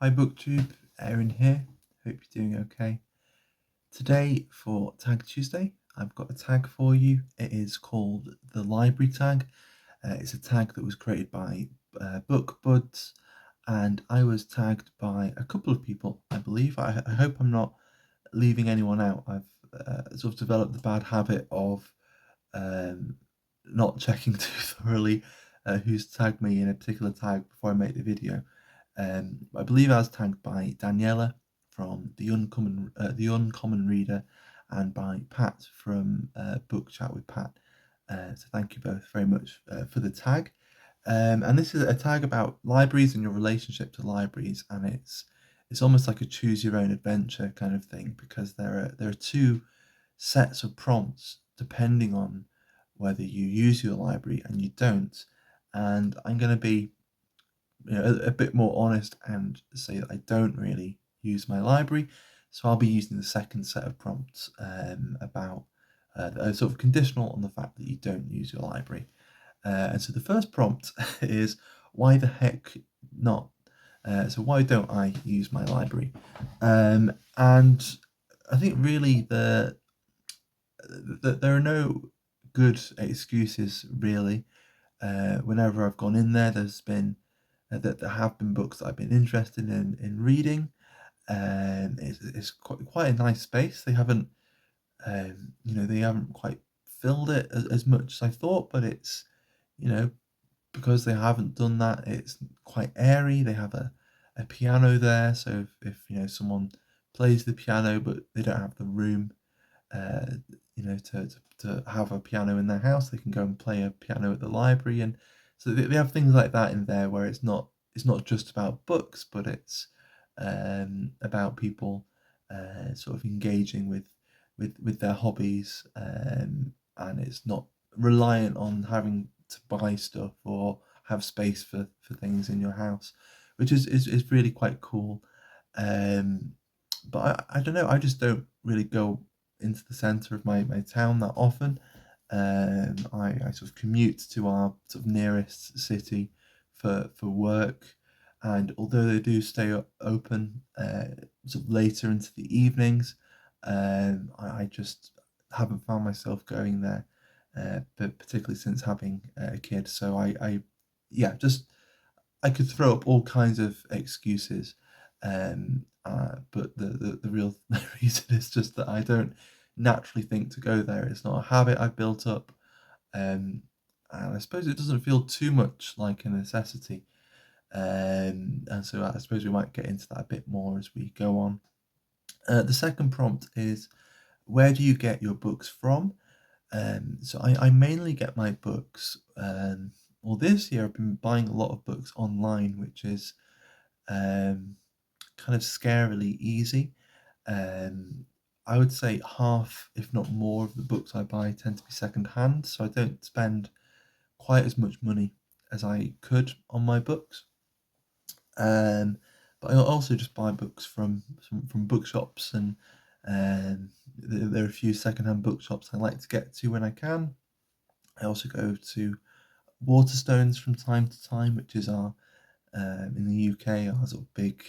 Hi booktube, Aaron here. Hope you're doing okay. Today for Tag Tuesday, I've got a tag for you. It is called the library tag. It's a tag that was created by BookBuds, and I was tagged by a couple of people, I believe. I hope I'm not leaving anyone out. I've sort of developed the bad habit of um, not checking too thoroughly who's tagged me in a particular tag before I make the video. I believe I was tagged by Daniela from the Uncommon Reader, and by Pat from Book Chat with Pat. So thank you both very much for the tag. And this is a tag about libraries and your relationship to libraries, and it's almost like a choose your own adventure kind of thing, because there are two sets of prompts depending on whether you use your library and you don't. And I'm going to be a bit more honest and say that I don't really use my library. So I'll be using the second set of prompts about that are sort of conditional on the fact that you don't use your library. And so the first prompt is, why the heck not? So why don't I use my library? And I think really there are no good excuses really. Whenever I've gone in there, there's been that there have been books that I've been interested in reading. It's quite a nice space. They haven't quite filled it as much as I thought, but it's, you know, because they haven't done that, it's quite airy. They have a piano there, so if someone plays the piano but they don't have the room, uh, to have a piano in their house, they can go and play a piano at the library. And so they have things like that in there, where it's not just about books, but it's about people sort of engaging with their hobbies, and it's not reliant on having to buy stuff or have space for things in your house, which is really quite cool. Um, but I don't know, I just don't really go into the centre of my town that often. I sort of commute to our sort of nearest city for work, and although they do stay open sort of later into the evenings, I just haven't found myself going there, but particularly since having a kid. So yeah, just I could throw up all kinds of excuses, but the real reason is just that I don't naturally think to go there. It's not a habit I've built up, um, and I suppose it doesn't feel too much like a necessity. And so I suppose we might get into that a bit more as we go on. The second prompt is, where do you get your books from? So I mainly get my books. Well, this year I've been buying a lot of books online, which is um, kind of scarily easy. Um, I would say half, if not more, of the books I buy tend to be second hand, so I don't spend quite as much money as I could on my books. Um, but I also just buy books from bookshops, and there are a few secondhand bookshops I like to get to when I can. I also go to Waterstones from time to time, which is our in the UK, our sort of big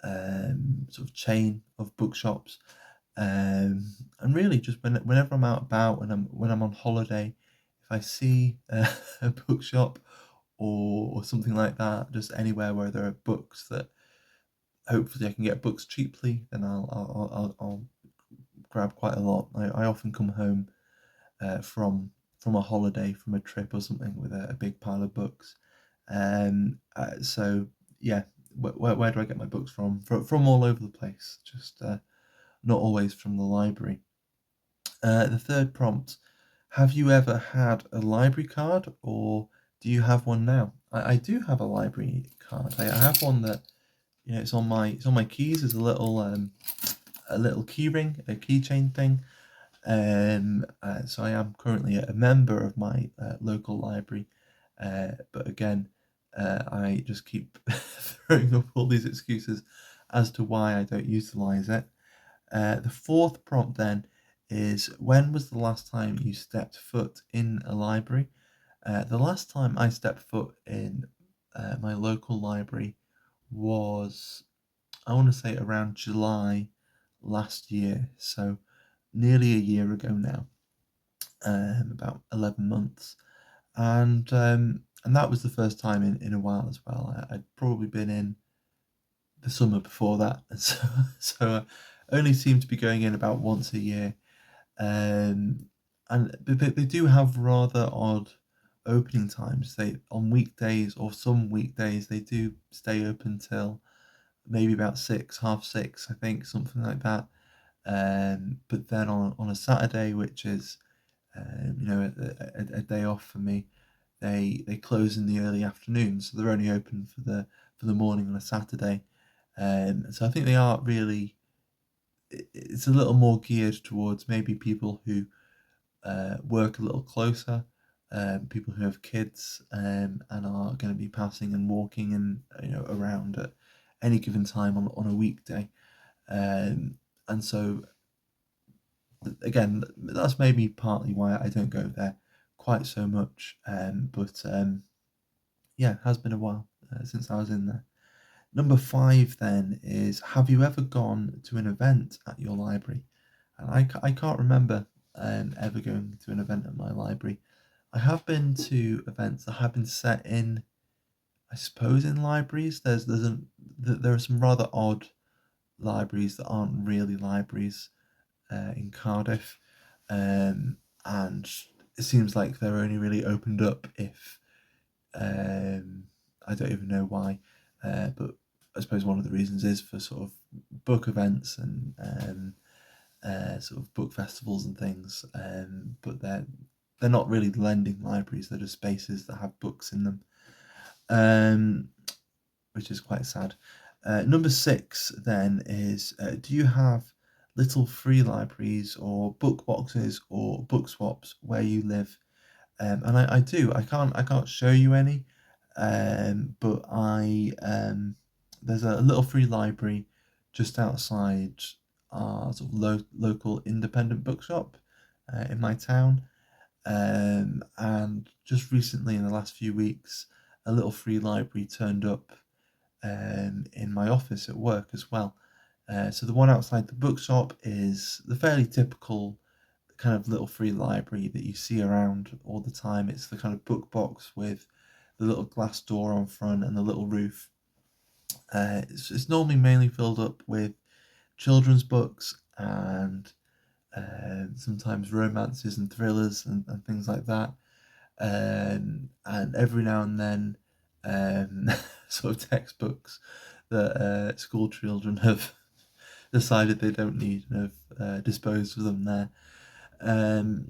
sort of chain of bookshops. And really, just whenever I'm out about, when I'm on holiday, if I see a bookshop or something like that, just anywhere where there are books that hopefully I can get books cheaply, then I'll grab quite a lot. I often come home from a holiday, from a trip or something, with a big pile of books. So yeah, where do I get my books from? From all over the place, just not always from the library. The third prompt: have you ever had a library card, or do you have one now? I do have a library card. I have one that, it's on my keys. There's a little key ring, a keychain thing. So I am currently a member of my local library, but again, I just keep throwing up all these excuses as to why I don't utilize it. The fourth prompt then is, when was the last time you stepped foot in a library? The last time I stepped foot in my local library was I want to say around July last year, so nearly a year ago now, about 11 months. And that was the first time in a while as well. I'd probably been in the summer before that, and so I only seem to be going in about once a year. And but they do have rather odd opening times. They on weekdays or some weekdays they do stay open till maybe about 6, half 6, I think, something like that. But then on a Saturday, which is a day off for me, they close in the early afternoon, so they're only open for the morning on a Saturday. So I think they are really. It's a little more geared towards maybe people who work a little closer, people who have kids, and are going to be passing and walking and around at any given time on a weekday. And so again, that's maybe partly why I don't go there quite so much. But yeah, it has been a while since I was in there. Number five then is, have you ever gone to an event at your library? And I can't remember ever going to an event at my library. I have been to events that have been set in, I suppose, in libraries. There are some rather odd libraries that aren't really libraries in Cardiff, and it seems like they're only really opened up if I don't even know why, but I suppose one of the reasons is for sort of book events and sort of book festivals and things. But they're not really lending libraries; they're just spaces that have books in them, um, which is quite sad. Number six then is, do you have little free libraries or book boxes or book swaps where you live? And I do. I can't show you any, but I there's a little free library just outside our sort of local independent bookshop in my town. And just recently, in the last few weeks, a little free library turned up in my office at work as well. So the one outside the bookshop is the fairly typical kind of little free library that you see around all the time. It's the kind of book box with the little glass door on front and the little roof. It's normally mainly filled up with children's books and sometimes romances and thrillers and things like that. And every now and then, sort of textbooks that school children have decided they don't need and have disposed of them there. Um,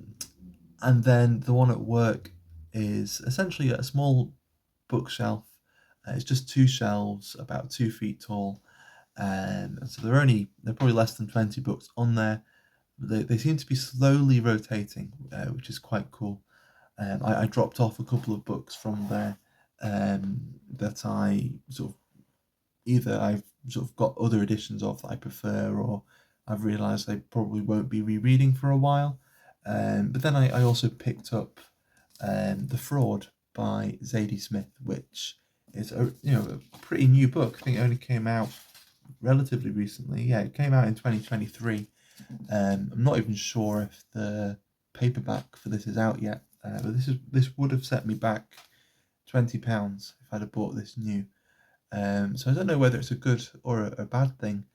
and then the one at work is essentially a small bookshelf. It's just two shelves, about 2 feet tall. And so they're probably less than 20 books on there. They seem to be slowly rotating, which is quite cool. I dropped off a couple of books from there that I sort of either I've sort of got other editions of that I prefer, or I've realised I probably won't be rereading for a while. But then I also picked up The Fraud by Zadie Smith, which is a pretty new book. I think it only came out relatively recently. Yeah, it came out in 2023. I'm not even sure if the paperback for this is out yet, but this would have set me back £20 if I'd have bought this new. So I don't know whether it's a good or a bad thing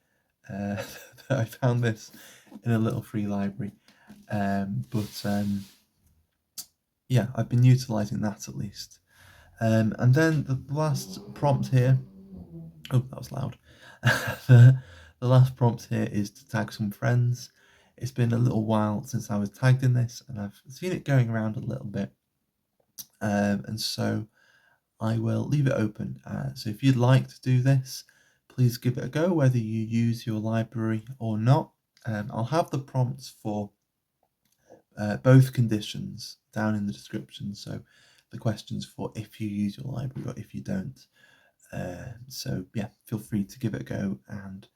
that I found this in a little free library. But yeah, I've been utilising that at least. And then the last prompt here. Oh, that was loud. The last prompt here is to tag some friends. It's been a little while since I was tagged in this, and I've seen it going around a little bit. And so I will leave it open. So if you'd like to do this, please give it a go, whether you use your library or not. I'll have the prompts for both conditions down in the description. So the questions for if you use your library or if you don't. So yeah, feel free to give it a go and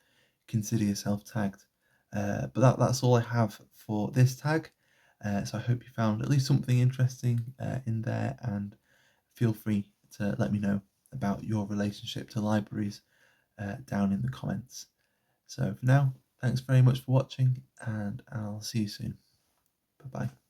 consider yourself tagged. But that's all I have for this tag. So I hope you found at least something interesting in there, and feel free to let me know about your relationship to libraries down in the comments. So for now, thanks very much for watching, and I'll see you soon. Bye bye.